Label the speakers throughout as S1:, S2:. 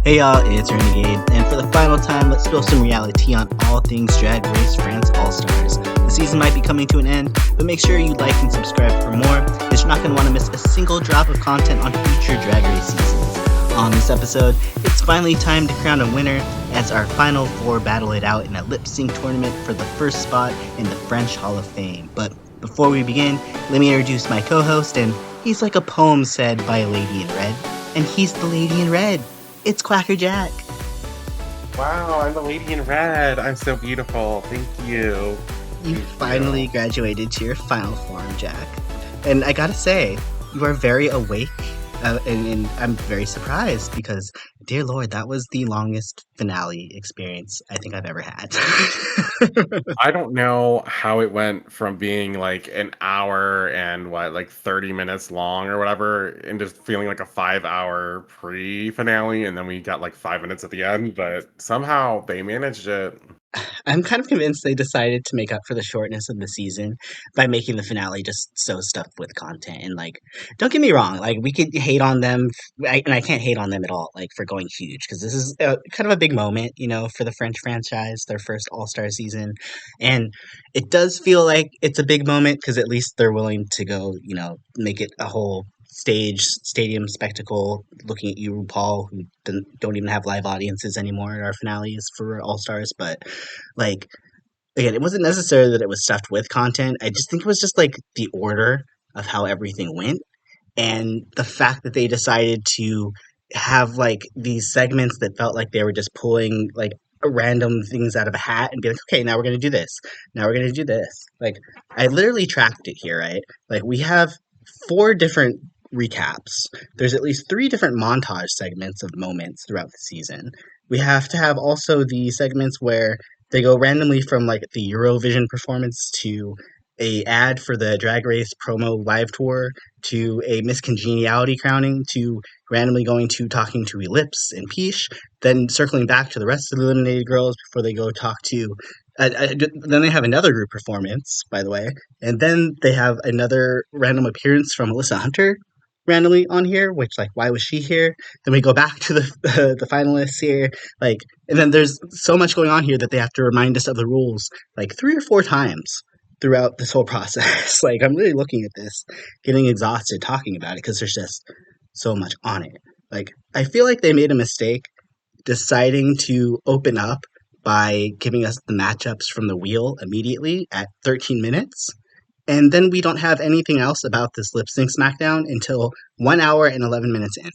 S1: Hey y'all, it's Renegayde, and for the final time, let's spill some Reali-Tea on all things Drag Race France All-Stars. The season might be coming to an end, but make sure you like and subscribe for more, as you're not going to want to miss a single drop of content on future Drag Race seasons. On this episode, it's finally time to crown a winner, as our final four battle it out in a lip-sync tournament for the first spot in the French Hall of Fame. But before we begin, let me introduce my co-host, and he's like a poem said by a lady in red, and he's the lady in red. It's QuackrrJack.
S2: Wow, I'm the lady in red. I'm so beautiful. Thank you.
S1: You finally graduated to your final form, Jack. And I gotta say, you are very awake, and I'm very surprised because, dear Lord, that was the longest finale experience I think I've ever had.
S2: I don't know how it went from being like an hour and 30 minutes long or whatever, and just feeling like a 5-hour pre-finale, and then we got like 5 minutes at the end, but somehow they managed it.
S1: I'm kind of convinced they decided to make up for the shortness of the season by making the finale just so stuffed with content. And like, don't get me wrong, like we could hate on them, and I can't hate on them at all, like for going huge because this is kind of a big moment, for the French franchise, their first All Star season, and it does feel like it's a big moment because at least they're willing to go, make it a whole stadium spectacle. Looking at you, RuPaul, who don't even have live audiences anymore at our finales for All Stars, but like again, it wasn't necessarily that it was stuffed with content. I just think it was just like the order of how everything went and the fact that they decided to have like these segments that felt like they were just pulling like random things out of a hat and be like, okay, now we're gonna do this. Now we're gonna do this. Like I literally tracked it here, right? Like we have four different recaps. There's at least three different montage segments of moments throughout the season. We have to have also the segments where they go randomly from like the Eurovision performance to a ad for the Drag Race promo live tour to a Miss Congeniality crowning to randomly going to talking to Elips and Piche, then circling back to the rest of the eliminated girls before they go talk to. Then they have another group performance, by the way, and then they have another random appearance from Alyssa Hunter randomly on here, which like why was she here? Then we go back to the finalists here, like, and then there's so much going on here that they have to remind us of the rules like 3 or 4 times throughout this whole process. Like I'm really looking at this, getting exhausted talking about it because there's just so much on it. Like I feel like they made a mistake deciding to open up by giving us the matchups from the wheel immediately at 13 minutes. And then we don't have anything else about this lip sync Smackdown until 1 hour and 11 minutes in.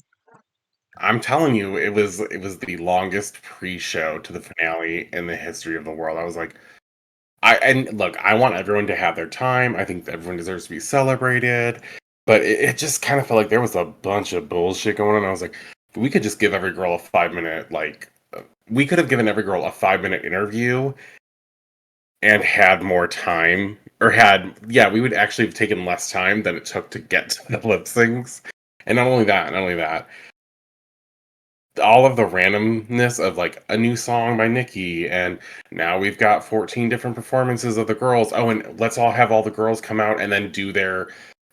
S2: I'm telling you, it was the longest pre-show to the finale in the history of the world. I was like, I want everyone to have their time. I think everyone deserves to be celebrated. But it just kind of felt like there was a bunch of bullshit going on. I was like, we could just give every girl a 5-minute, we could have given every girl a 5-minute interview and had more time. We would actually have taken less time than it took to get to the lip syncs. And not only that, all of the randomness of like a new song by Nicki, and now we've got 14 different performances of the girls. Oh, and let's all have all the girls come out and then do their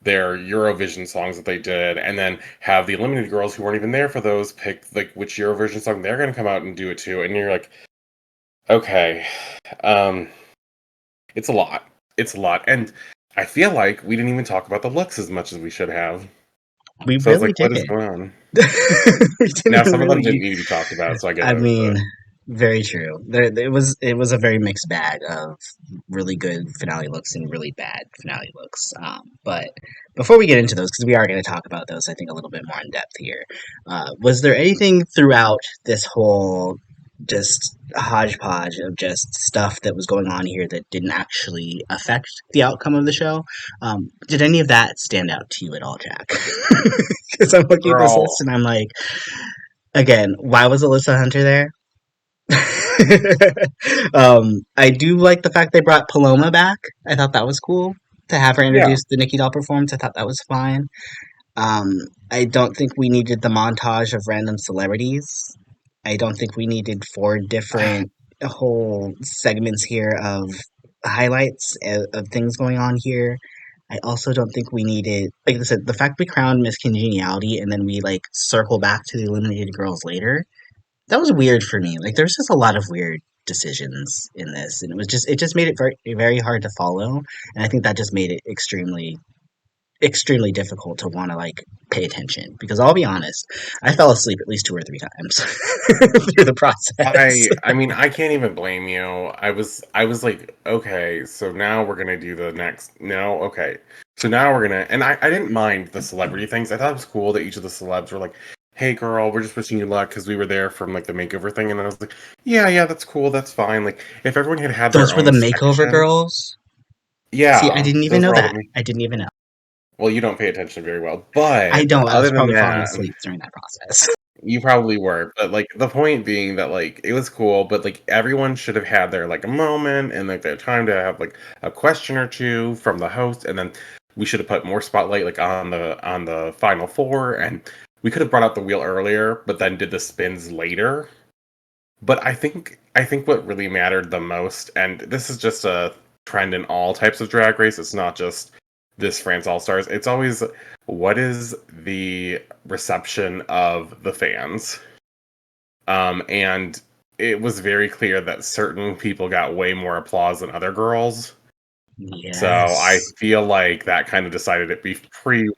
S2: Eurovision songs that they did, and then have the eliminated girls who weren't even there for those pick like which Eurovision song they're going to come out and do it to. And you're like, okay, it's a lot. It's a lot, and I feel like we didn't even talk about the looks as much as we should have.
S1: We
S2: So I was
S1: really
S2: like, what is
S1: didn't.
S2: going on?
S1: We
S2: Now,
S1: didn't
S2: some of them
S1: really.
S2: didn't need to be talked about, so I get
S1: I
S2: it.
S1: mean, very true. It was a very mixed bag of really good finale looks and really bad finale looks. But before we get into those, because we are going to talk about those, I think a little bit more in depth here. Was there anything throughout this whole just hodgepodge of just stuff that was going on here that didn't actually affect the outcome of the show? Did any of that stand out to you at all, Jack? Because I'm looking at this
S2: Girl,
S1: list and I'm like, again, why was Alyssa Hunter there? I do like the fact they brought Paloma back. I thought that was cool to have her
S2: yeah.
S1: introduce the Nikki Doll performance. I thought that was fine. I don't think we needed the montage of random celebrities. I don't think we needed 4 different whole segments here of highlights of things going on here. I also don't think we needed, like I said, the fact we crowned Miss Congeniality and then we like circle back to the eliminated girls later that was weird for me. Like there's just a lot of weird decisions in this, and it just made it very hard to follow, and I think that just made it extremely difficult to want to like pay attention because I'll be honest, I fell asleep at least 2 or 3 times through the process.
S2: I mean, I can't even blame you. I was like, okay, so now we're gonna do the next. No, okay, so now we're gonna. And I didn't mind the celebrity things. I thought it was cool that each of the celebs were like, "Hey, girl, we're just wishing you luck," because we were there from like the makeover thing, and I was like, yeah, that's cool, that's fine. Like if everyone had had their
S1: Those were the
S2: own
S1: makeover
S2: section,
S1: girls. See, I
S2: yeah,
S1: didn't even
S2: those
S1: know
S2: were all the.
S1: that. I didn't even know.
S2: Well, you don't pay attention very well,
S1: I
S2: but
S1: don't. I
S2: other
S1: was
S2: than
S1: probably falling
S2: that.
S1: asleep during that process.
S2: You probably were, but like the point being that like it was cool, but like everyone should have had their like a moment and like their time to have like a question or two from the host, and then we should have put more spotlight like on the final four, and we could have brought out the wheel earlier, but then did the spins later. But I think what really mattered the most, and this is just a trend in all types of drag race, it's not just this France All Stars. It's always what is the reception of the fans? And it was very clear that certain people got way more applause than other girls. So I
S1: Yes.
S2: feel like that kind of decided it be pre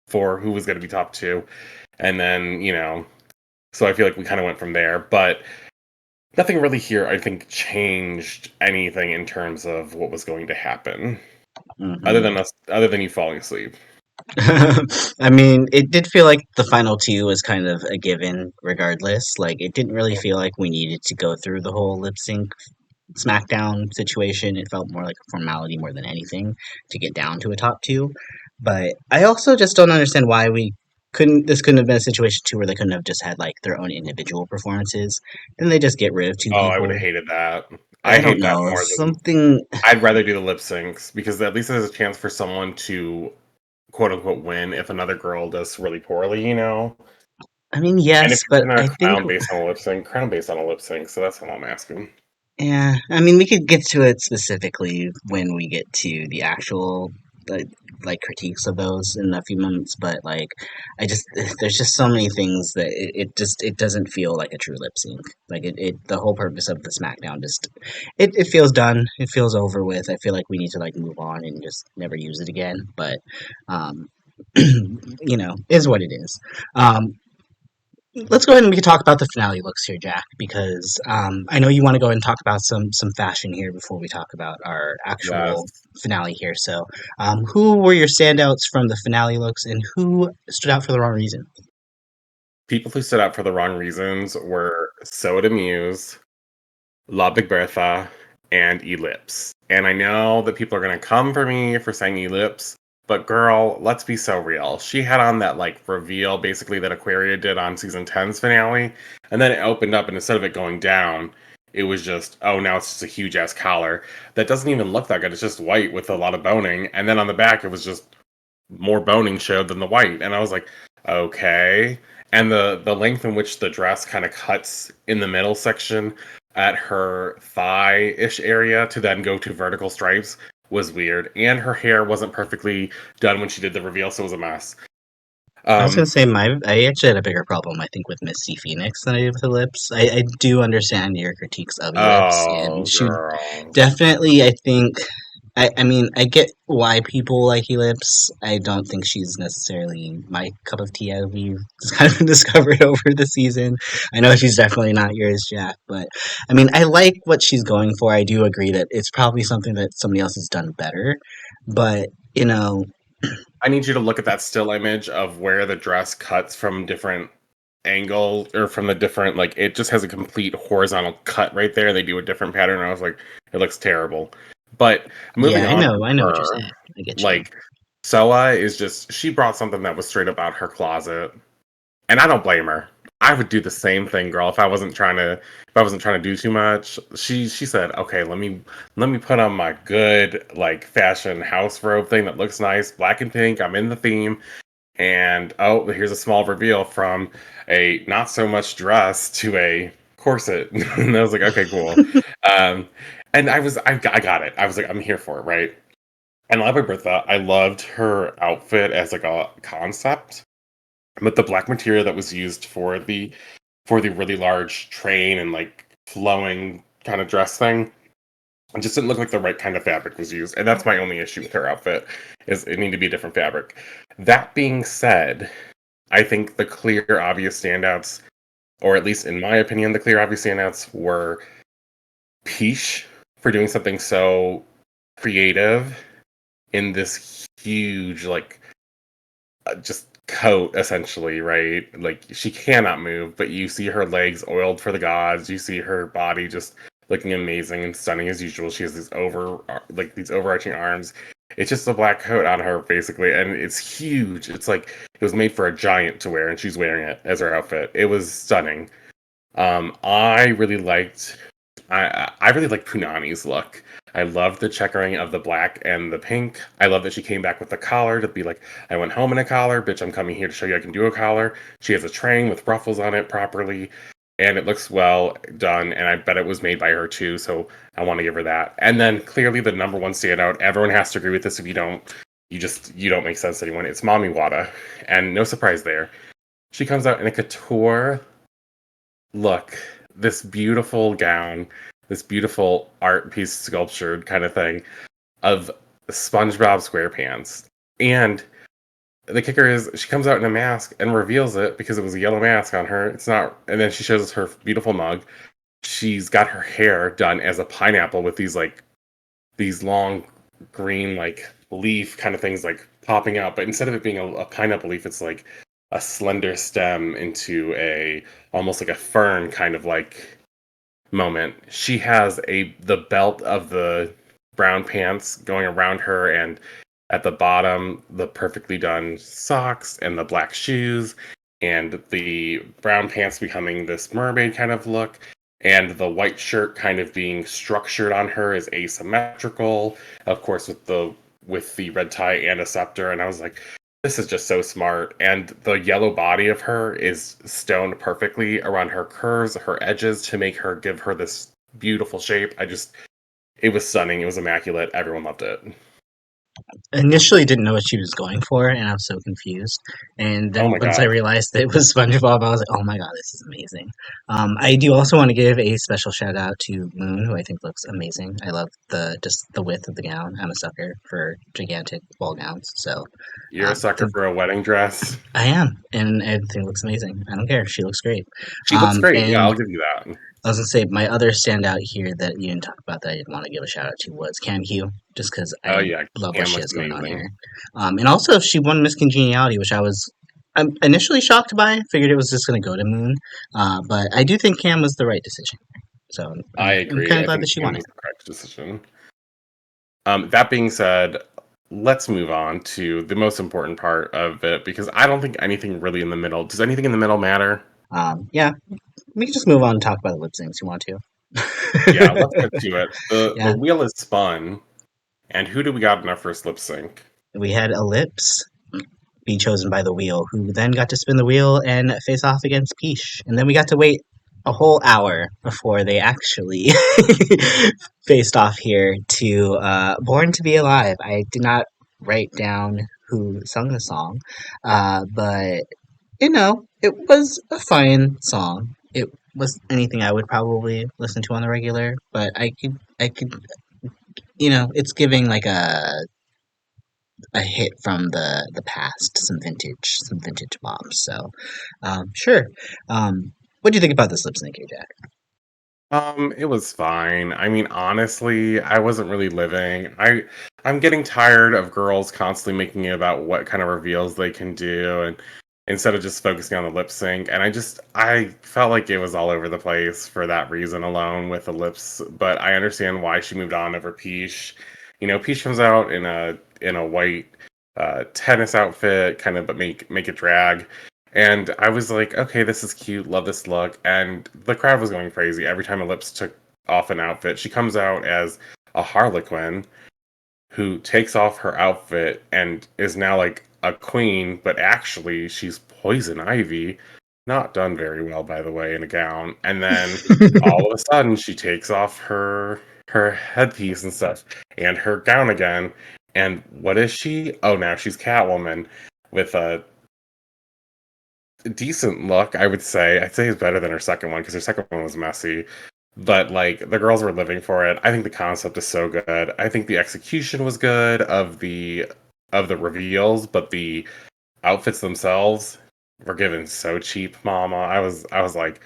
S2: for who was going to be top two. And then, so I feel like we kind of went from there. But nothing really here, I think, changed anything in terms of what was going to happen,
S1: Hmm.
S2: other than you falling asleep.
S1: I mean, it did feel like the final two was kind of a given, regardless. Like, it didn't really feel like we needed to go through the whole lip sync Smackdown situation. It felt more like a formality more than anything to get down to a top two. But I also just don't understand why we couldn't. This couldn't have been a situation too where they couldn't have just had like their own individual performances. Then they just get rid of two
S2: Oh, I would have
S1: people.
S2: hated that. I
S1: I don't
S2: hate that
S1: know
S2: more than
S1: something.
S2: I'd rather do the lip syncs because at least there's a chance for someone to quote unquote win if another girl does really poorly.
S1: I mean,
S2: And if
S1: yes, but
S2: you're gonna
S1: I think
S2: crown based on a lip sync, crown based on a lip sync. So that's all I'm asking.
S1: yeah, I mean, we could get to it specifically when we get to the actual like critiques of those in a few moments. But like, I just there's just so many things that it doesn't feel like a true lip sync. Like the whole purpose of the SmackDown just it feels done. It feels over with. I feel like we need to like move on and just never use it again. But um, is what it is. Let's go ahead and we can talk about the finale looks here, Jack, because I know you want to go and talk about some fashion here before we talk about our
S2: Yes.
S1: actual finale here. So, who were your standouts from the finale looks, and who stood out for the wrong reason?
S2: People who stood out for the wrong reasons were Soda Muse, La Big Bertha, and Elips. And I know that people are going to come for me for saying Elips, but girl, let's be so real. She had on that like reveal basically that Aquaria did on season 10's finale, and then it opened up, and instead of it going down, it was just, oh, now it's just a huge ass collar that doesn't even look that good. It's just white with a lot of boning, and then on the back, it was just more boning showed than the white. And I was like, okay. And the length in which the dress kind of cuts in the middle section at her thigh-ish area to then go to vertical stripes was weird. And her hair wasn't perfectly done when she did the reveal, so it was a mess.
S1: I was gonna
S2: Um,
S1: say I actually had a bigger problem I think with Misty Phoenix than I did with Elips. I do understand your critiques of Elips, and
S2: oh,
S1: she
S2: girl.
S1: definitely I think I mean, I get why people like Elips. I don't think she's necessarily my cup of tea, as we've kind of discovered over the season. I know she's definitely not yours, Jack, but I mean, I like what she's going for. I do agree that it's probably something that somebody else has done better, but you know,
S2: I need you to look at that still image of where the dress cuts from different angles or from the different like it just has a complete horizontal cut right there. They do a different pattern. And I was like, it looks terrible. But moving
S1: yeah,
S2: on from
S1: I know what you're
S2: her,
S1: saying. I get you.
S2: like Soa is just she brought something that was straight up out her closet. And I don't blame her. I would do the same thing, girl, if I wasn't trying to do too much. She said, "Okay, let me put on my good like fashion house robe thing that looks nice, black and pink. I'm in the theme." And oh, here's a small reveal from a not so much dress to a corset. And I was like, okay, cool. Um, and I got it. I was like, I'm here for it, right? And La Bertha, I loved her outfit as like a concept, but the black material that was used for the for the really large train and like flowing kind of dress thing. It just didn't look like the right kind of fabric was used, and that's my only issue with her outfit. Is it need to be a different fabric. That being said, I think the clear, obvious standouts, or at least in my opinion, the clear, obvious standouts were Piche for doing something so creative in this huge, like, just coat, essentially, right? Like, she cannot move, but you see her legs oiled for the gods. You see her body just looking amazing and stunning as usual. She has these overarching arms. It's just a black coat on her, basically, and it's huge. It's like it was made for a giant to wear, and she's wearing it as her outfit. It was stunning. I really liked I really like Punani's look. I love the checkering of the black and the pink. I love that she came back with the collar to be like, I went home in a collar, bitch, I'm coming here to show you I can do a collar. She has a train with ruffles on it properly, and it looks well done, and I bet it was made by her too, so I want to give her that. And then clearly the number one standout, everyone has to agree with this. If you don't, you don't make sense to anyone. It's Mami Watta. And no surprise there. She comes out in a couture look, this beautiful gown, this beautiful art piece sculptured kind of thing of SpongeBob SquarePants. And the kicker is she comes out in a mask and reveals it because it was a yellow mask on her. It's not, and then she shows us her beautiful mug. She's got her hair done as a pineapple with these long green like leaf kind of things like popping out, but instead of it being a pineapple leaf, it's like a slender stem into a almost like a fern kind of like moment. She has the belt of the brown pants going around her, and at the bottom the perfectly done socks and the black shoes, and the brown pants becoming this mermaid kind of look, and the white shirt kind of being structured on her is asymmetrical, of course, with the red tie and a scepter. And I was like, this is just so smart. And the yellow body of her is stoned perfectly around her curves, her edges, to make her give her this beautiful shape. It was stunning. It was immaculate. Everyone loved it.
S1: Initially didn't know what she was going for, and I was so confused. And
S2: Oh
S1: then
S2: my
S1: once I
S2: God.
S1: realized that it was SpongeBob, I was like, "Oh my god, this is amazing!" I do also want to give a special shout out to Moon, who I think looks amazing. I love the width of the gown. I'm a sucker for gigantic ball gowns, so
S2: You're a sucker
S1: the,
S2: for a wedding dress.
S1: I am, and I think it looks amazing. I don't care; she looks great.
S2: She looks great. Yeah,
S1: And
S2: I'll give you that.
S1: I was gonna say my other standout here that you didn't talk about that I didn't want to give a shout out to was Cam Q, just because
S2: Oh
S1: I
S2: yeah,
S1: love what
S2: Cam
S1: she
S2: looks
S1: has going on
S2: amazing.
S1: here. And also she won Miss Congeniality, which I'm initially shocked by. Figured it was just gonna go to Moon, but I do think Cam was the right decision. So
S2: I
S1: I'm
S2: agree.
S1: kind of
S2: I
S1: glad
S2: think
S1: that she
S2: Cam
S1: won it.
S2: was the correct decision. That being said, let's move on to the most important part of it because I don't think anything really in the middle. Does anything in the middle matter?
S1: Yeah, we can just move on and talk about the lip syncs. You want
S2: Yeah, let's
S1: to?
S2: get to it. The
S1: Yeah,
S2: wheel is spun, and who do we got in our first lip sync?
S1: we had Elips be chosen by the wheel, who then got to spin the wheel and face off against Piche. And then we got to wait a whole hour before they actually faced off here to Born to Be Alive. I did not write down who sung the song, but it was a fine song. It was anything I would probably listen to on the regular, but it's giving like a hit from the past, some vintage bombs. So, sure. What do you think about this lip sync here, Jack?
S2: It was fine. I mean, honestly, I wasn't really living. I'm getting tired of girls constantly making it about what kind of reveals they can do and instead of just focusing on the lip sync. And I felt like it was all over the place for that reason alone with the lips, but I understand why she moved on over Piche. Piche comes out in a white tennis outfit, kind of but make it drag. And I was like, okay, this is cute. Love this look. And the crowd was going crazy every time Elips took off an outfit. She comes out as a Harlequin who takes off her outfit and is now like a queen, but actually she's Poison Ivy. Not done very well, by the way, in a gown. And then all of a sudden she takes off her headpiece and stuff and her gown again. And what is she? Oh, now she's Catwoman with a decent look, I would say. I'd say it's better than her second one because her second one was messy. But like the girls were living for it. I think the concept is so good. I think the execution was good of the reveals, but the outfits themselves were given so cheap, mama. I was like,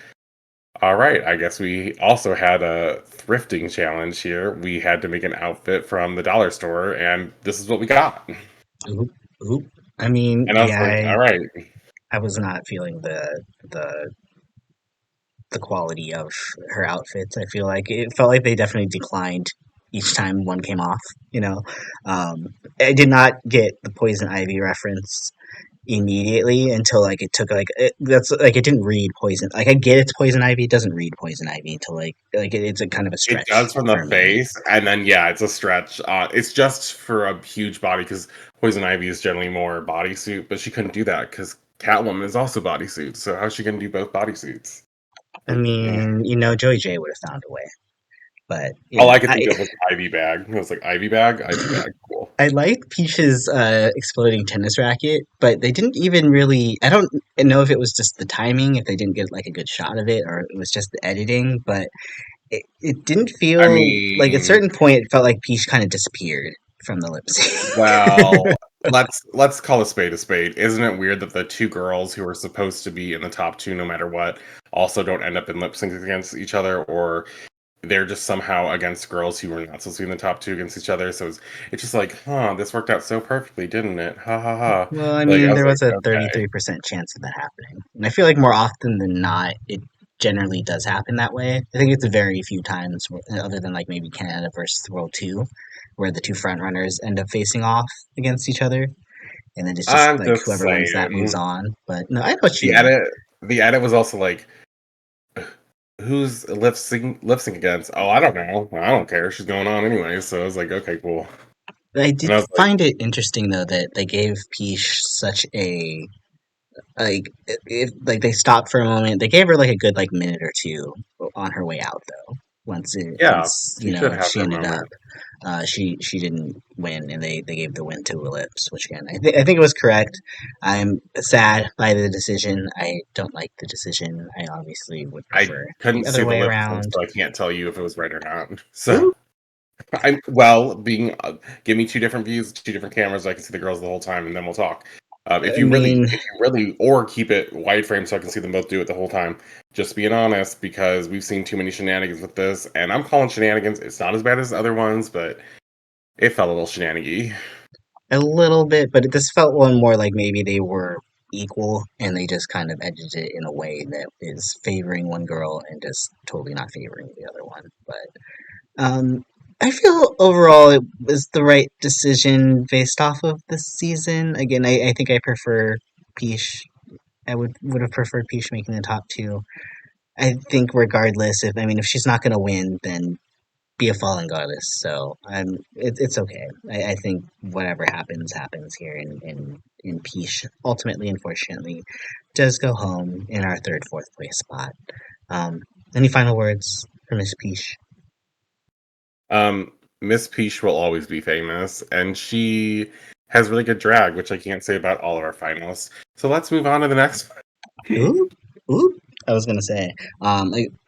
S2: all right, I guess we also had a thrifting challenge here. We had to make an outfit from the dollar store, and this is what we got.
S1: Oop, oop. I mean,
S2: And I was
S1: yeah,
S2: like, all right.
S1: I was not feeling the the quality of her outfits. I feel like it felt like they definitely declined each time one came off. You know, I did not get the Poison Ivy reference immediately until like it took like that's like it didn't read Poison. Like I get it's Poison Ivy, it doesn't read Poison Ivy until it's a kind of a
S2: It
S1: stretch
S2: does from the
S1: for me.
S2: face, and then yeah, it's a stretch. It's just for a huge body because Poison Ivy is generally more bodysuit, but she couldn't do that because Catwoman is also bodysuit. So how's she gonna do both bodysuits?
S1: I mean, Joey J would have found a way, but
S2: All I could think of was Ivy bag. It was like Ivy bag, cool.
S1: I liked Peach's exploding tennis racket, but they didn't even really. I don't know if it was just the timing, if they didn't get like a good shot of it, or it was just the editing. But it didn't
S2: I
S1: feel like at a
S2: mean,
S1: certain point it felt like Peach kind of disappeared from the lip sync.
S2: well, let's call a spade a spade. Isn't it weird that the two girls who are supposed to be in the top two, no matter what, also don't end up in lip syncs against each other, or they're just somehow against girls who were not supposed to be in the top two against each other. So it's just like, huh, this worked out so perfectly, didn't it? Ha ha ha.
S1: Well, I
S2: Like I
S1: mean,
S2: was
S1: there
S2: like,
S1: was a
S2: okay.
S1: 33% chance of that happening. And I feel like more often than not, it generally does happen that way. I think it's very few times, other than like maybe Canada versus World 2, where the two front runners end up facing off against each other. And then it's just
S2: I'm
S1: like
S2: just
S1: whoever wins that moves
S2: saying.
S1: on. But no, I know what you
S2: The
S1: mean.
S2: edit the edit was also like, who's lip sync against? Oh, I don't know. I don't care. She's going on anyway. So I was like, okay, cool.
S1: I
S2: And
S1: did
S2: I was like,
S1: find it interesting though that they gave Piche such a like if like they stopped for a moment. They gave her like a good like minute or two on her way out though.
S2: yeah,
S1: Once
S2: she should have
S1: she
S2: her
S1: ended up
S2: moment.
S1: she didn't win and they gave the win to Elips, which again I think it was correct. I'm sad by the decision. I don't like the decision. I obviously would
S2: I
S1: prefer
S2: couldn't
S1: the other
S2: see the
S1: way
S2: lip sync,
S1: around.
S2: so I can't tell you if it was right or not. So
S1: Ooh,
S2: I well, being give me two different views, two different cameras. So I can see the girls the whole time, and then we'll talk.
S1: I mean,
S2: If you really, or keep it wide frame so I can see them both do it the whole time. Just being honest, because we've seen too many shenanigans with this, and I'm calling shenanigans. It's not as bad as the other ones, but it felt a little shenanigy.
S1: a little bit, but this felt one more like maybe they were equal and they just kind of edited it in a way that is favoring one girl and just totally not favoring the other one. But I feel overall it was the right decision based off of this season. Again, I think I prefer Piche. I would have preferred Piche making the top two. I think regardless, if she's not gonna win, then be a fallen goddess. So it's okay. I think whatever happens happens here in Piche. Ultimately, unfortunately, does go home in our third, fourth place spot. Um, any final words for Miss Piche?
S2: Um, Miss Peach will always be famous, and she has really good drag, which I can't say about all of our finalists. So let's move on to the next one.
S1: Ooh, ooh. I was gonna say,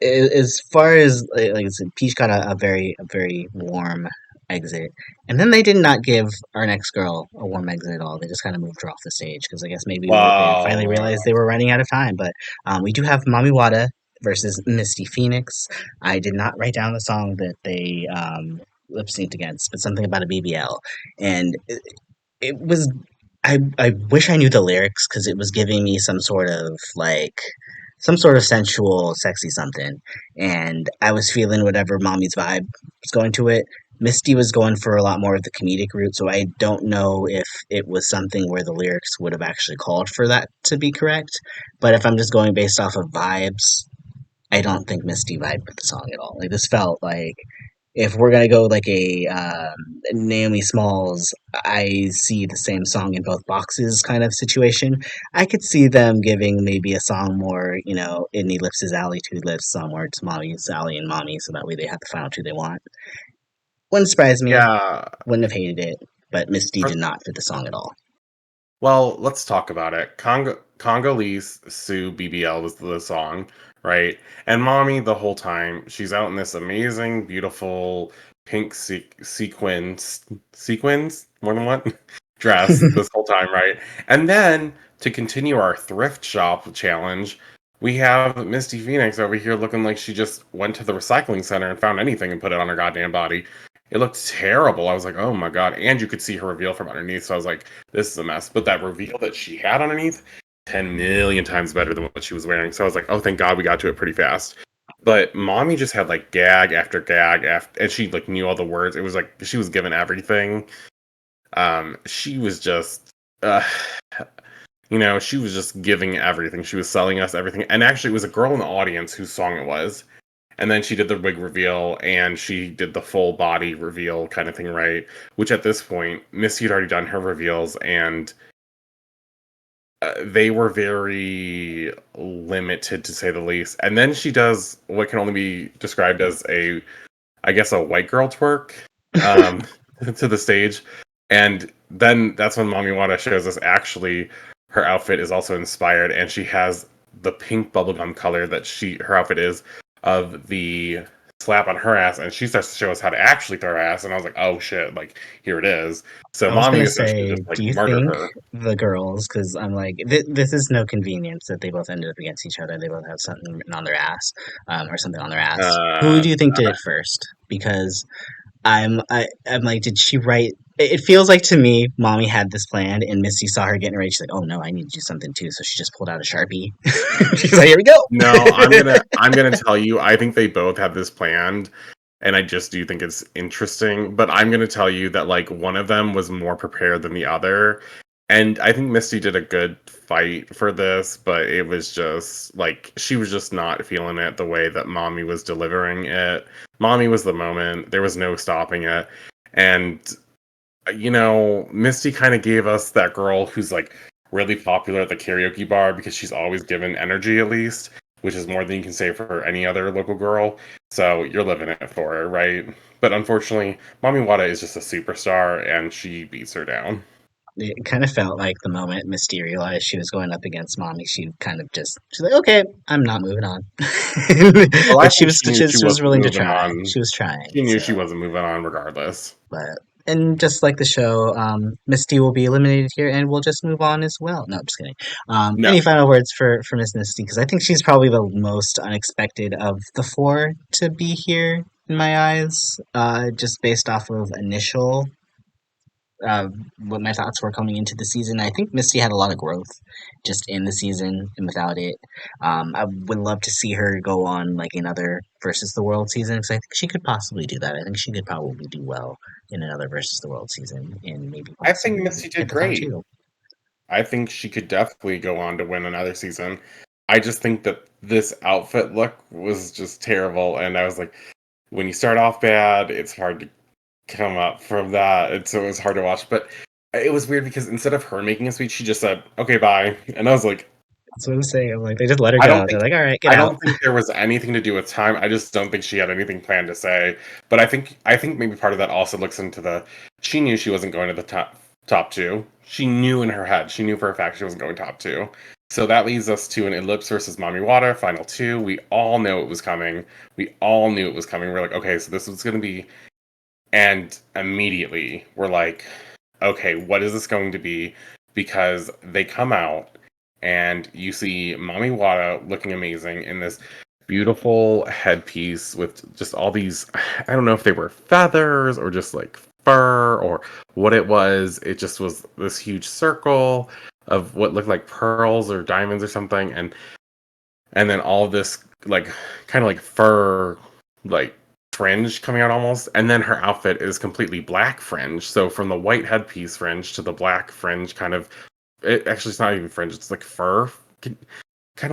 S1: as far as like I said, Peach got a very warm exit, and then they did not give our next girl a warm exit at all. They just kind of moved her off the stage because I guess maybe they finally
S2: Well,
S1: realized they were running out of time. But we do have Mami Watta versus Misty Phoenix. I did not write down the song that they lip synced against, but something about a BBL, and it was I wish I knew the lyrics because it was giving me some sort of sensual, sexy something, and I was feeling whatever mommy's vibe was going to it. Misty was going for a lot more of the comedic route, so I don't know if it was something where the lyrics would have actually called for that to be correct. But if I'm just going based off of vibes, I don't think Misty vibed with the song at all. Like this felt like if we're gonna go like a Naomi Smalls, I see the same song in both boxes kind of situation. I could see them giving maybe a song more, in Ellipse's alley to Ellipse, somewhere to Mommy's alley and Mommy, so that way they have the final two they want. Wouldn't surprise me.
S2: yeah.
S1: Wouldn't have hated it, but Misty
S2: For,
S1: did not fit the song at all.
S2: well, let's talk about it. Congolese Sue BBL was the song, right? And Mommy the whole time she's out in this amazing, beautiful pink sequins more than one dress this whole time, right? And then to continue our thrift shop challenge, we have Misty Phoenix over here looking like she just went to the recycling center and found anything and put it on her goddamn body. It looked terrible. I was like, oh my god. And you could see her reveal from underneath. So I was like, this is a mess. But that reveal that she had underneath, 10 million times better than what she was wearing. So I was like, oh, thank God we got to it pretty fast. But Mommy just had like gag after gag after, and she like knew all the words. It was like she was given everything. She was just, uh, she was just giving everything. She was selling us everything. And actually, it was a girl in the audience whose song it was. And then she did the wig reveal and she did the full body reveal kind of thing, right? Which at this point, Missy had already done her reveals and they were very limited to say the least. And then she does what can only be described as I guess, a white girl twerk um, to the stage. And then that's when Mami Watta shows us actually her outfit is also inspired and she has the pink bubblegum color that her outfit is of the slap on her ass, and she starts to show us how to actually throw her ass, and I was like, oh shit, like here it is. So
S1: I was
S2: Mommy
S1: gonna
S2: essentially
S1: say,
S2: just like
S1: do you
S2: murdered
S1: think
S2: her.
S1: the girls? Because I'm like, this is no convenience that they both ended up against each other. They both have something written on their ass, or something on their ass. Who
S2: Uh,
S1: do you think did it first? Because I'm like, did she write? It feels like to me, Mommy had this planned, and Misty saw her getting ready. She's like, "Oh no, I need to do something too." So she just pulled out a Sharpie. She's like, "Here we
S2: no,
S1: go."
S2: I'm gonna tell you, I think they both had this planned, and I just do think it's interesting. But I'm gonna tell you that like one of them was more prepared than the other, and I think Misty did a good fight for this, but it was just like she was just not feeling it the way that Mommy was delivering it. Mommy was the moment. There was no stopping it, and Misty kind of gave us that girl who's like really popular at the karaoke bar because she's always given energy at least, which is more than you can say for any other local girl. So you're living it for her, right? But unfortunately, Mami Wata is just a superstar and she beats her down.
S1: It kind of felt like the moment Misty realized she was going up against Mommy, she kind of she's like, "Okay, I'm not moving on."
S2: Well, I
S1: But she
S2: think
S1: was
S2: she knew she
S1: she was
S2: wasn't
S1: willing to
S2: moving
S1: try.
S2: on.
S1: She was trying.
S2: She knew she
S1: So,
S2: wasn't moving on regardless.
S1: but and just like the show, Misty will be eliminated here, and we'll just move on as well. No, I'm just kidding.
S2: No,
S1: Any final words for Miss Misty? Because I think she's probably the most unexpected of the four to be here in my eyes. Just based off of initial uh, what my thoughts were coming into the season. I think Misty had a lot of growth just in the season and without it. I would love to see her go on like another versus the world season because I think she could possibly do that. I think she could probably do well in another versus the world season and maybe
S2: I think
S1: possibly
S2: Misty
S1: get
S2: did
S1: the top
S2: great.
S1: two.
S2: I think she could definitely go on to win another season. I just think that this outfit look was just terrible, and I was like, when you start off bad, it's hard to come up from that. So it was hard to watch. But it was weird because instead of her making a speech, she just said, "Okay, bye," and I was like,
S1: That's what I'm saying. I'm like, they just let her
S2: I don't
S1: go. They're
S2: think.
S1: like, all right, get
S2: I
S1: out.
S2: don't think there was anything to do with time. I just don't think she had anything planned to say. But I think maybe part of that also looks into she knew she wasn't going to the top two. She knew in her head. She knew for a fact she wasn't going top two. So that leads us to an Elips versus Mami Water final two. We all know it was coming. We all knew it was coming. We're like, okay, so this was going to be, and immediately we're like, okay, what is this going to be? Because they come out and you see Mami Wata looking amazing in this beautiful headpiece with just all these, I don't know if they were feathers or just like fur or what it was. It just was this huge circle of what looked like pearls or diamonds or something, and then all this like kind of like fur like fringe coming out almost, and then her outfit is completely black fringe, so from the white headpiece fringe to the black fringe kind of, it actually, it's not even fringe, it's like fur, kind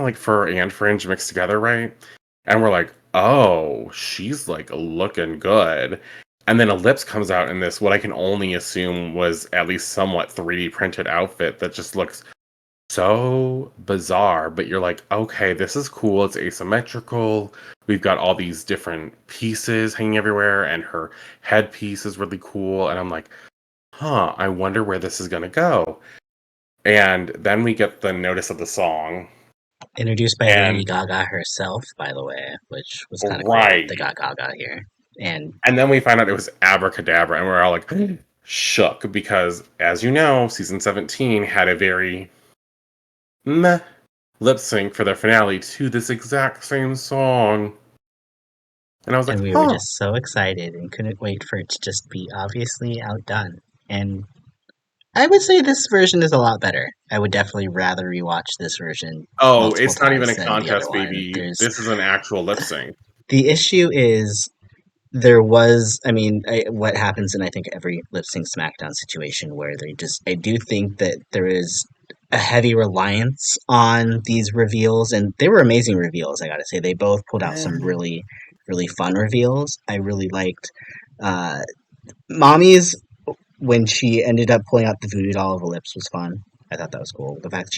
S2: of like fur and fringe mixed together, right? And we're like, oh, she's like looking good. And then Elips comes out in this what I can only assume was at least somewhat 3D printed outfit that just looks so bizarre, but you're like, okay, this is cool. It's asymmetrical. We've got all these different pieces hanging everywhere, and her headpiece is really cool. And I'm like, huh, I wonder where this is gonna go. And then we get the notice of the song.
S1: Introduced by Lady
S2: And
S1: Gaga herself, by the way, which was kind of cool. They
S2: right.
S1: got Gaga here. And
S2: And then we find out it was Abracadabra, and we're all like shook because, as you know, season 17 had a very meh lip sync for their finale to this exact same song. And I was like,
S1: and we were
S2: huh.
S1: just so excited and couldn't wait for it to just be obviously outdone. And I would say this version is a lot better. I would definitely rather rewatch this version
S2: Oh,
S1: multiple
S2: it's not even
S1: times
S2: a
S1: than the other
S2: contest,
S1: one.
S2: baby.
S1: There's
S2: This is an actual lip sync.
S1: the issue is there was, I mean, what happens in I think every lip sync SmackDown situation where they just, I do think that there is a heavy reliance on these reveals, and they were amazing reveals. I gotta say, they both pulled out some really, really fun reveals. I really liked uh, Mommy's when she ended up pulling out the voodoo doll of Elips was fun. I thought that was cool. The fact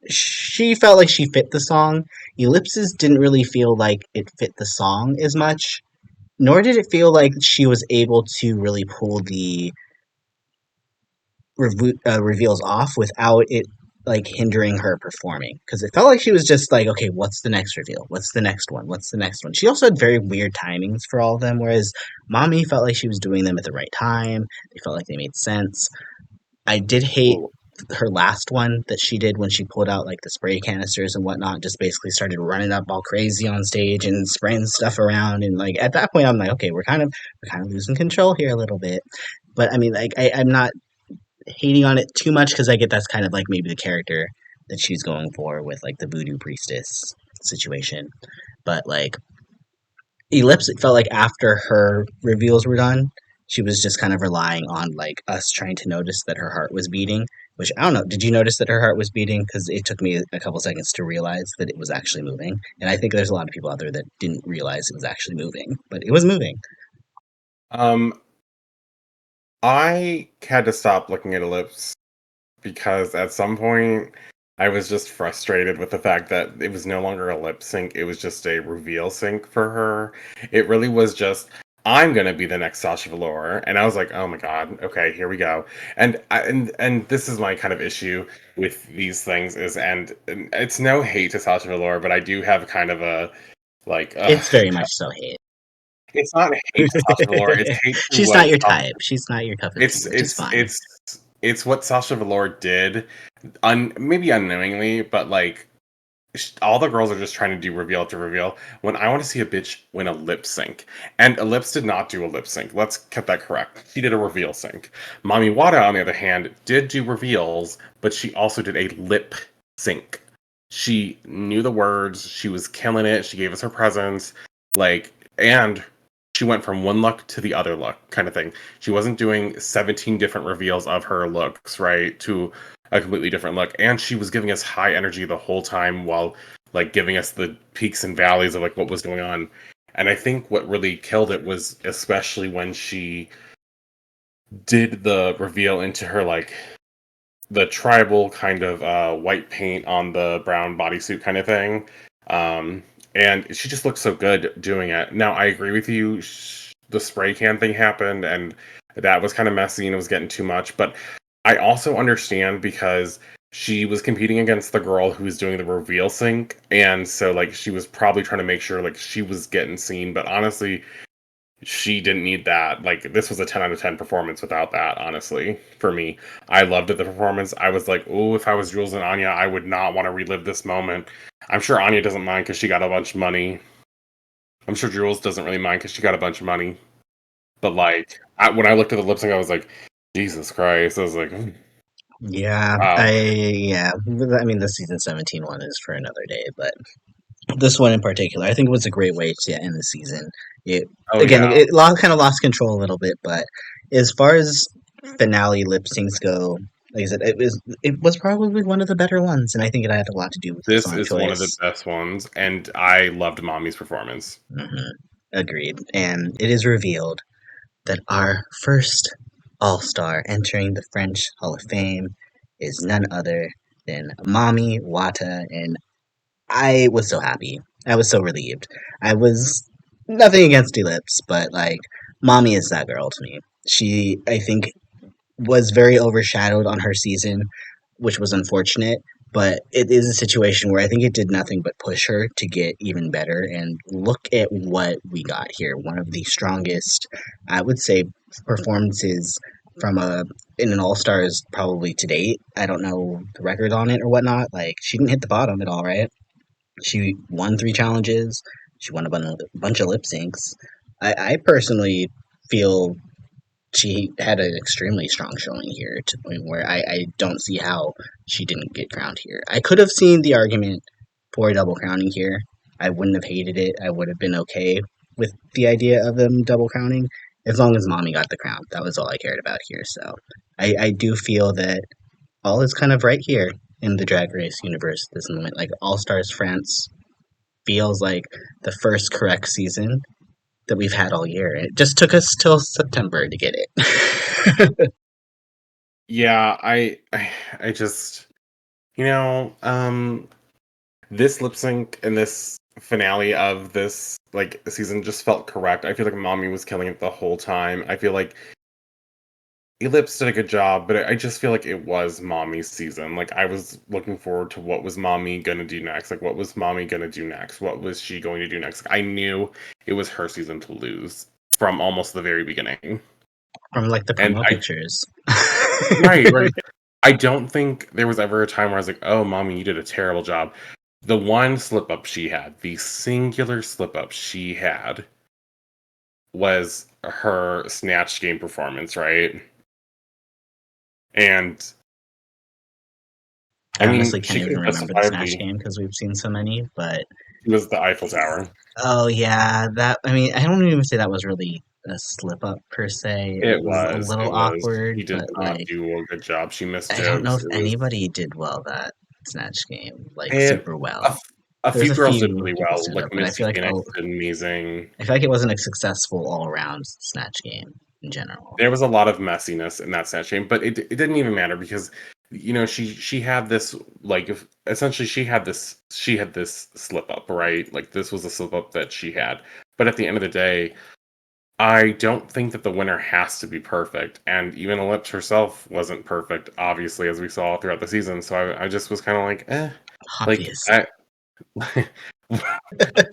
S1: she felt like she fit the song. Ellipses didn't really feel like it fit the song as much, nor did it feel like she was able to really pull the reveals off without it like hindering her performing, because it felt like she was just like, okay, what's the next reveal, what's the next one, what's the next one. She also had very weird timings for all of them, whereas Mommy felt like she was doing them at the right time. They felt like they made sense. I did hate
S2: Ooh.
S1: her last one that she did when she pulled out like the spray canisters and whatnot, just basically started running up all crazy on stage and spraying stuff around. And like at that point, I'm like, okay, we're kind of losing control here a little bit. But I mean, like I'm not hating on it too much because I get that's kind of like maybe the character that she's going for with like the voodoo priestess situation. But like Elips, it felt like after her reveals were done, she was just kind of relying on like us trying to notice that her heart was beating. Which I don't know. Did you notice that her heart was beating? Because it took me a couple seconds to realize that it was actually moving. And I think there's a lot of people out there that didn't realize it was actually moving, but it was moving.
S2: Um, I had to stop looking at Ellipse because at some point I was just frustrated with the fact that it was no longer a lip sync, it was just a reveal sync for her. It really was just, I'm gonna be the next Sasha Velour, and I was like, oh my god, okay, here we go. And this is my kind of issue with these things is, and it's no hate to Sasha Velour, but I do have kind of a like,
S1: It's very much so hate.
S2: it's not hate to Sasha Velour, it's hate to
S1: She's
S2: what
S1: not your type. She's not your cup of tea,
S2: it's
S1: which is
S2: it's
S1: fine.
S2: it's it's what Sasha Velour did, maybe unknowingly, but like all the girls are just trying to do reveal to reveal. When I want to see a bitch win a lip sync, and Elips did not do a lip sync. Let's get that correct. She did a reveal sync. Mami Watta, on the other hand, did do reveals, but she also did a lip sync. She knew the words. She was killing it. She gave us her presence, like, and she went from one look to the other look, kind of thing. She wasn't doing 17 different reveals of her looks, right, to a completely different look. And she was giving us high energy the whole time while like giving us the peaks and valleys of like what was going on. And I think what really killed it was especially when she did the reveal into her like the tribal kind of white paint on the brown bodysuit kind of thing. Um, and she just looked so good doing it. Now, I agree with you. The spray can thing happened, and that was kind of messy and it was getting too much. But I also understand because she was competing against the girl who was doing the reveal sync. And so, like, she was probably trying to make sure, like, she was getting seen. But honestly, she didn't need that. Like, this was a 10 out of 10 performance without that, honestly, for me. I loved it, the performance. I was like, oh, if I was Jules and Anya, I would not want to relive this moment. I'm sure Anya doesn't mind because she got a bunch of money. I'm sure Jules doesn't really mind because she got a bunch of money. But, like, when I looked at the lip sync, I was like, Jesus Christ. I was like,
S1: Yeah,
S2: wow.
S1: yeah. I mean, the season 17 one is for another day, but this one in particular, I think it was a great way to end the season. It
S2: Oh,
S1: again,
S2: yeah.
S1: kind of lost control a little bit, but as far as finale lip syncs go, like I said, it was probably one of the better ones, and I think it had a lot to do with the
S2: This
S1: song
S2: is one of the
S1: choice.
S2: best ones, and I loved Mommy's performance.
S1: Agreed, and it is revealed that our first All Star entering the French Hall of Fame is none other than Mami Watta, and I was so happy. I was so relieved. I was nothing against Elips, but like Mommy is that girl to me. She, I think, was very overshadowed on her season which was unfortunate. But it is a situation where I think it did nothing but push her to get even better. And look at what we got here. One of the strongest, I would say, performances from a in an All Stars probably to date. I don't know the record on it or whatnot. Like she didn't hit the bottom at all, right? She won three challenges. She won bunch of lip syncs. I personally feel she had an extremely strong showing here to the point where I don't see how she didn't get crowned here. I could have seen the argument for a double crowning here. I wouldn't have hated it. I would have been okay with the idea of them double crowning as long as Mami got the crown. That was all I cared about here. So I do feel that all is kind of right here in the Drag Race universe at this moment. Like All Stars France feels like the first correct season that we've had all year. It just took us till September to get it.
S2: Yeah, I just, you know, this lip sync and this finale of this like season just felt correct. I feel like Mommy was killing it the whole time. I feel like Elips did a good job, but I just feel like it was Mommy's season. Like I was looking forward to what was Mommy gonna do next. Like what was Mommy gonna do next? What was she going to do next? I knew it was her season to lose from almost the very beginning.
S1: From like the
S2: And
S1: promo
S2: I
S1: pictures.
S2: right. I don't think there was ever a time where I was like, "Oh, Mommy, you did a terrible job." The one slip up she had, the singular slip up she had, was her Snatch Game performance, right? And
S1: I
S2: I mean,
S1: honestly can't
S2: she could
S1: even
S2: have
S1: remember the Snatch
S2: justifiably
S1: game because we've seen so many, but
S2: it was the Eiffel Tower.
S1: oh yeah, that I mean I don't even say that was really a slip up per se. It was a
S2: It
S1: little
S2: was.
S1: awkward,
S2: She did
S1: but
S2: not
S1: like
S2: do a good job. She missed
S1: I don't know
S2: jokes.
S1: if
S2: It was
S1: anybody did well that Snatch game, like
S2: it
S1: super
S2: a,
S1: well.
S2: f- a
S1: There's
S2: few
S1: a
S2: girls did
S1: few
S2: really
S1: people
S2: well.
S1: stood
S2: Like
S1: up, but
S2: Misty Phoenix did amazing.
S1: I feel like it wasn't a successful all around Snatch game in general.
S2: There was a lot of messiness in that Snatch game, but it didn't even matter because she had this like essentially she had this slip up, right? Like this was a slip up that she had. But at the end of the day, I don't think that the winner has to be perfect, and even Elips herself wasn't perfect, obviously, as we saw throughout the season. So I just was kind of like, like
S1: Obviously.
S2: I.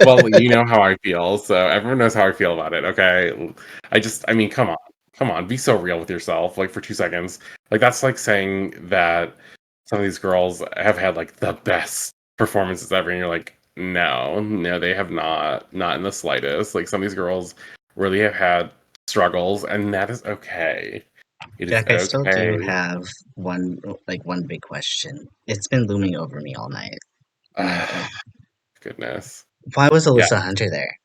S2: Well, you know how I feel, so everyone knows how I feel about it. Okay, I mean, come on, be so real with yourself, like for 2 seconds. Like that's like saying that some of these girls have had like the best performances ever, and you're like, no, they have not in the slightest. Like some of these girls really have had struggles, and that is okay. It is
S1: Jack, I still do
S2: okay.
S1: have one big question. It's been looming over me all night. And
S2: Goodness.
S1: why was
S2: Yeah.
S1: Alyssa Hunter there?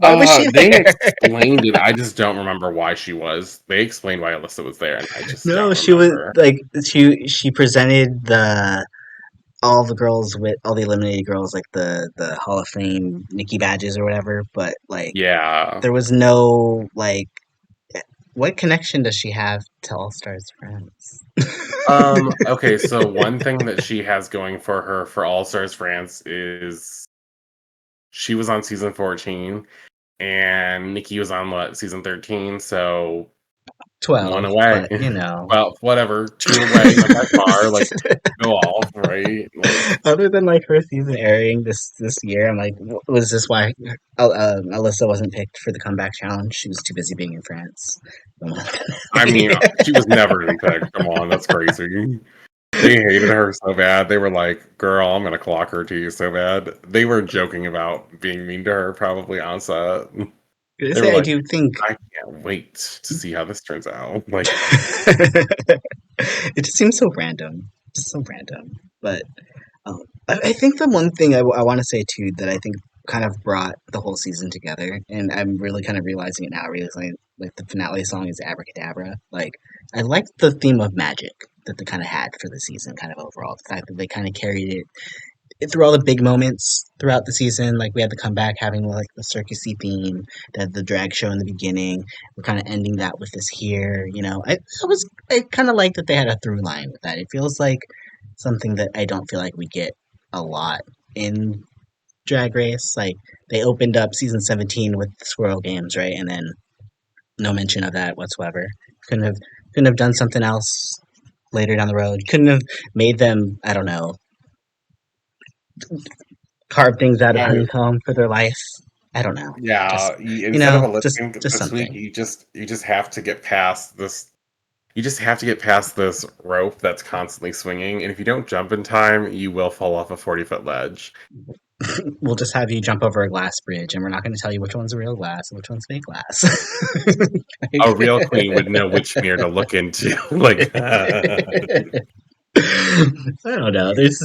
S1: Why was she
S2: They
S1: there?
S2: explained it. I just don't remember why she was. They explained why Alyssa was there, and I just
S1: No,
S2: don't
S1: she was
S2: remember.
S1: like she presented the all the girls with all the eliminated girls like the Hall of Fame Nikki badges or whatever, but like
S2: Yeah.
S1: there was no like what connection does she have to All Stars France?
S2: Okay, so one thing that she has going for her for All Stars France is she was on season 14 and Nikki was on what, season 13, so one
S1: 12,
S2: away.
S1: but you know.
S2: Well, whatever, two away, not that far. Like, go off, right? Like,
S1: Other than like her season airing this year, I'm like, was this why Alyssa wasn't picked for the comeback challenge? She was too busy being in France.
S2: I mean, she was never even picked. Come on, that's crazy. They hated her so bad. They were like, "Girl, I'm gonna clock her to you so bad." They were joking about being mean to her, probably on set.
S1: I
S2: They were
S1: say I
S2: like,
S1: do think
S2: "I can't wait to see how this turns out." Like,
S1: it just seems so random, just so random. But I think the one thing I want to say too that I think kind of brought the whole season together, and I'm really kind of realizing it now, realizing like the finale song is Abracadabra. Like I liked the theme of magic that they kind of had for the season, kind of overall. The fact that they kind of carried it through all the big moments throughout the season. Like we had the comeback having like the circusy theme, the drag show in the beginning. We're kind of ending that with this here. You know, I kind of like that they had a through line with that. It feels like something that I don't feel like we get a lot in Drag Race. Like they opened up season 17 with the Squirrel Games, right, and then no mention of that whatsoever. Couldn't have couldn't have done something else later down the road. Couldn't have made them, I don't know, carve things out of
S2: No,
S1: honeycomb for their life. I don't know. Just,
S2: yeah, instead of a lip
S1: just
S2: sync
S1: just
S2: this week,
S1: something.
S2: you just have to get past this. You just have to get past this rope that's constantly swinging, and if you don't jump in time, you will fall off a 40-foot ledge.
S1: We'll just have you jump over a glass bridge, and we're not going to tell you which one's real glass and which one's fake glass.
S2: A real queen would know which mirror to look into. Like,
S1: I don't know. There's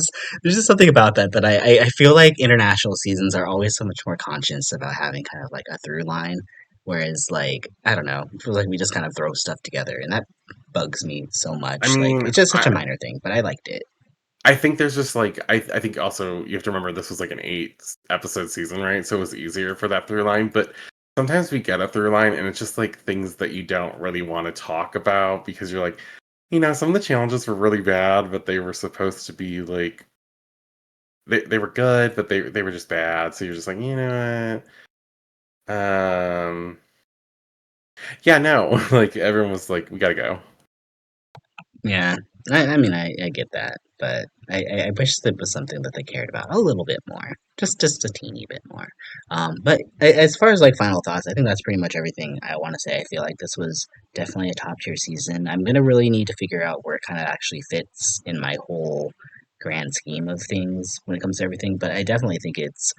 S1: just something about that I feel like international seasons are always so much more conscious about having kind of like a through line, whereas like I don't know, it feels like we just kind of throw stuff together, and that bugs me so
S2: I
S1: much. Like
S2: mean,
S1: it's just such a minor thing, but I liked it.
S2: I think there's just like I think also you have to remember this was like an 8 episode season, right? So it was easier for that through line. But sometimes we get a through line and it's just like things that you don't really want to talk about because you're like, some of the challenges were really bad, but they were supposed to be like they were good, but they were just bad. So you're just like, you know what? Yeah, no. Like everyone was like, we gotta go.
S1: Yeah, I mean, I get that, but I wish there was something that they cared about a little bit more, just a teeny bit more. But as far as like final thoughts, I think that's pretty much everything I want to say. I feel like this was definitely a top tier season. I'm gonna really need to figure out where it kind of actually fits in my whole grand scheme of things when it comes to everything. But I definitely think it's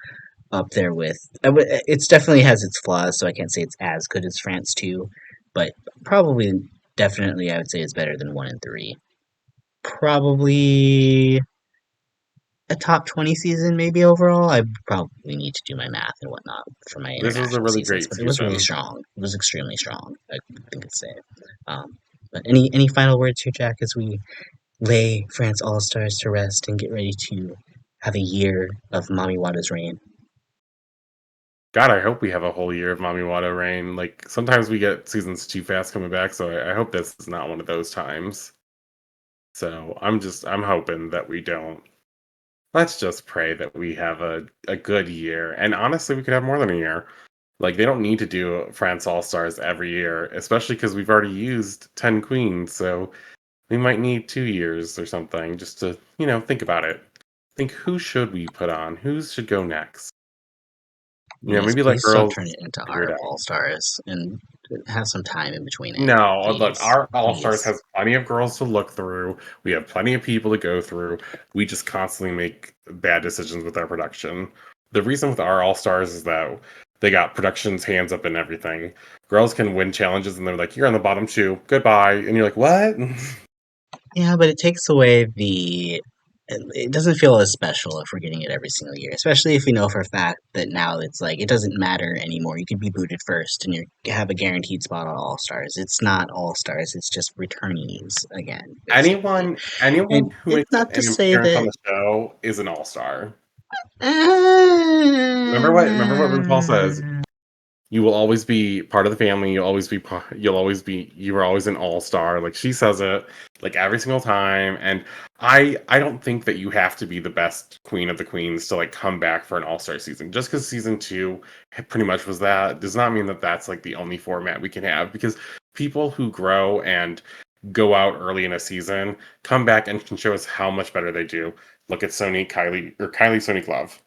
S1: up there with. It's definitely has its flaws, so I can't say it's as good as France 2, but probably definitely I would say it's better than 1 and 3. Probably a top 20 season, maybe overall. I probably need to do my math and whatnot for my
S2: This was a
S1: international
S2: really
S1: seasons,
S2: great
S1: but it was really
S2: season.
S1: strong. It was extremely strong, I think it's say. But any final words here, Jack, as we lay France All Stars to rest and get ready to have a year of Mami Wada's reign?
S2: God, I hope we have a whole year of Mami Wato Rain. Like sometimes we get seasons too fast coming back, so I hope this is not one of those times. So I'm hoping that we don't. Let's just pray that we have a good year. And honestly, we could have more than a year. Like they don't need to do France All Stars every year, especially because we've already used 10 queens. So we might need 2 years or something just to think about it. Think who should we put on? Who should go next?
S1: Yes,
S2: Maybe let
S1: please don't
S2: girls
S1: turn it into
S2: figure it
S1: our
S2: out.
S1: All Stars and have some time in between it.
S2: No, look,
S1: Please,
S2: our All Stars
S1: please.
S2: has plenty of girls to look through. We have plenty of people to go through. We just constantly make bad decisions with our production. The reason with our All Stars is that they got production's hands up in everything. Girls can win challenges and they're like, you're on the bottom two, goodbye. And you're like, what?
S1: Yeah, but it takes away the. It doesn't feel as special if we're getting it every single year, especially if we know for a fact that now it's like it doesn't matter anymore. You could be booted first and you have a guaranteed spot on All Stars. It's not All Stars; it's just returnees again, basically.
S2: Anyone
S1: And
S2: who
S1: it's
S2: makes
S1: not to
S2: an
S1: say
S2: appearance on
S1: that.
S2: the show is an all-star. Remember what RuPaul says?
S1: Uh,
S2: You will always be part of the family. You are always an all-star. Like she says it like every single time. And I don't think that you have to be the best queen of the queens to like come back for an all-star season. Just because season 2 pretty much was that does not mean that that's like the only format we can have because people who grow and go out early in a season come back and can show us how much better they do. Look at Kylie Sonic Love,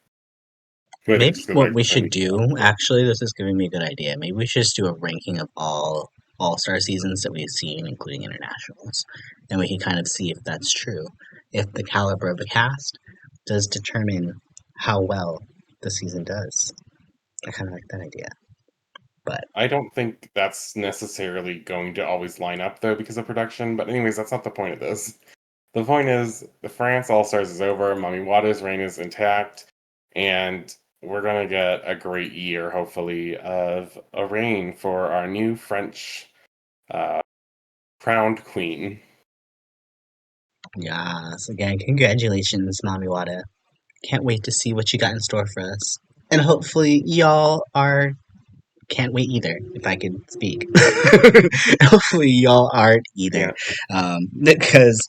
S2: who I think
S1: Maybe
S2: just goes
S1: what
S2: back
S1: we
S2: to
S1: should
S2: Sonic.
S1: do, actually, this is giving me a good idea. Maybe we should just do a ranking of all star seasons that we've seen, including internationals, and we can kind of see if that's true. If the caliber of the cast does determine how well the season does. I kind of like that idea. But
S2: I don't think that's necessarily going to always line up though because of production. But anyways, that's not the point of this. The point is the France All Stars is over. Mami Wada's reign is intact, and we're gonna get a great year, hopefully, of a reign for our new French uh, crowned queen.
S1: yes, again, congratulations, Mami Wada. Can't wait to see what you got in store for us. And hopefully, y'all are can't wait either, if I can speak. Hopefully, y'all aren't either.
S2: Yeah,
S1: Because,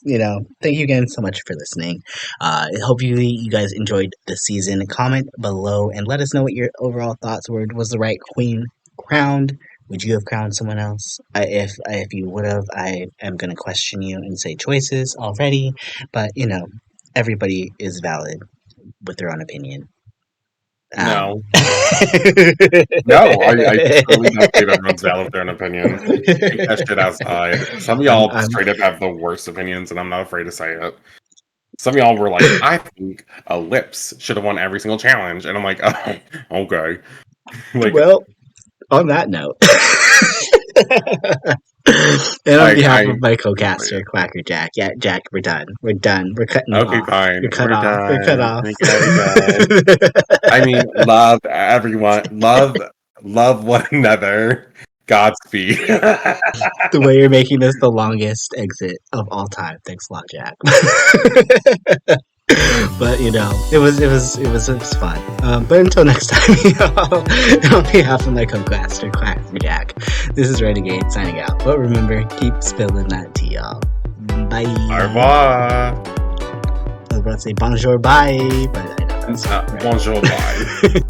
S1: thank you again so much for listening. I hope you guys enjoyed the season. Comment below and let us know what your overall thoughts were. Was the right queen crowned? Would you have crowned someone else? If you would have, I am gonna question you and say choices already. But everybody is valid with their own opinion.
S2: No. No, I truly don't believe everyone's valid with their own opinion. Take that shit outside. Some of y'all straight up have the worst opinions, and I'm not afraid to say it. Some of y'all were like, I think Elips should have won every single challenge. And I'm like, oh, okay. Like,
S1: well, on that note. And on behalf of my co-caster, QuackrrJack, yeah, Jack, we're done. We're done. We're cutting off.
S2: Okay, fine.
S1: We're cut off.
S2: Done.
S1: We're cut off.
S2: Okay, done. I mean, love everyone. Love one another. Godspeed.
S1: The way you're making this the longest exit of all time. Thanks a lot, Jack. But it was fun. But until next time, on behalf of my co-caster, QuackrrJack, this is Renegayde signing out. But remember, keep spilling that tea, y'all. Bye.
S2: Au revoir.
S1: I was about to say bonjour, bye, but I know that's
S2: bonjour, bye.